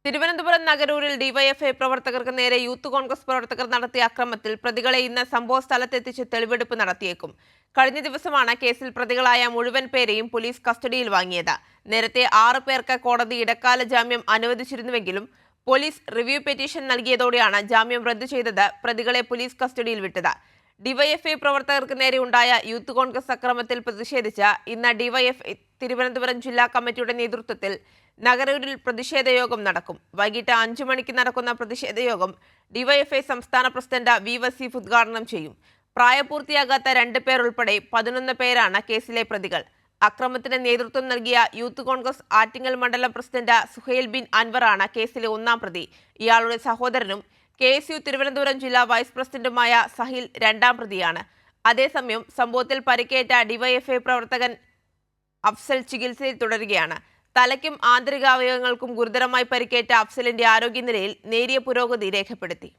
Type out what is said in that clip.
Thiruvananthapuram നഗരൂരിൽ DYFI പ്രവർത്തകർക്ക് നേരെ youth Congress പ്രവർത്തകർ നടത്തിയ അക്രമത്തിൽ പ്രതികളെ ഇന്ന് സംഭവ സ്ഥലത്തെത്തിച്ച് തെളിവെടുപ്പ് നടത്തിയേക്കും. കഴിഞ്ഞ ദിവസമാണ് കേസിൽ പ്രതികളായ മുഴുവൻ പേരെയും പോലീസ് കസ്റ്റഡിയിൽ വാങ്ങിയത്. നേരത്തെ 6 പേർക്ക് കോടതി ഇടക്കാല ജാമ്യം അനുവദിച്ചിരുന്നുവെങ്കിലും പോലീസ് റിവ്യൂ പെറ്റീഷൻ നൽകിയതോടെയാണ് ജാമ്യം റദ്ദു ചെയ്തത്. പ്രതികളെ പോലീസ് കസ്റ്റഡിയിൽ വിട്ടത്. ഡിവൈഎഫ്ഐ പ്രവർത്തകർക്ക് നേരെ ഉണ്ടായ യൂത്ത് കോൺഗ്രസ് അക്രമത്തിൽ പ്രതിഷേധിച്ച് ഇന്ന് ഡിവൈഎഫ്ഐ തിരുവനന്തപുരം ജില്ലാ കമ്മിറ്റിയുടെ നേതൃത്വത്തിൽ നഗരൂരിൽ പ്രതിഷേധ യോഗം നടക്കും. വൈകിട്ട് 5 മണിക്ക് നടക്കുന്ന പ്രതിഷേധ യോഗം ഡിവൈഎഫ്ഐ സംസ്ഥാന പ്രസിഡന്റ് വി വസീഫ് ഉദ്ഘാടനം ചെയ്യും. പ്രായപൂർത്തിയാകാത്ത 2 പേർ ഉൾപ്പെടെ 11 പേരാണ് കേസിലെ പ്രതികൾ. അക്രമത്തിന് നേതൃത്വം നൽകിയ യൂത്ത് കോൺഗ്രസ് ആറ്റിങ്ങൽ മണ്ഡലം പ്രസിഡന്റ് സുഹൈൽ ബിൻ അൻവറാണ് കേസിലെ 1-ാം പ്രതി. ഇയാളുടെ സഹോദരനും KSU തിരുവനന്തപുരം ജില്ലാ വൈസ് പ്രസിഡന്റുമായ സഹിൽ 2-ാം പ്രതിയാണ്. അതേസമയം സംഭവത്തിൽ പരിക്കേറ്റ ഡിവൈഎഫ്ഐ പ്രവർത്തകൻ അഫ്സൽ ചികിത്സയിൽ തുടരുകയാണ്. തലയ്ക്കും ആന്തരികാവയവങ്ങൾക്കും ഗുരുതരമായി പരിക്കേറ്റ അഫ്സലിന്റെ ആരോഗ്യനിലയിൽ നേരിയ പുരോഗതി രേഖപ്പെടുത്തി.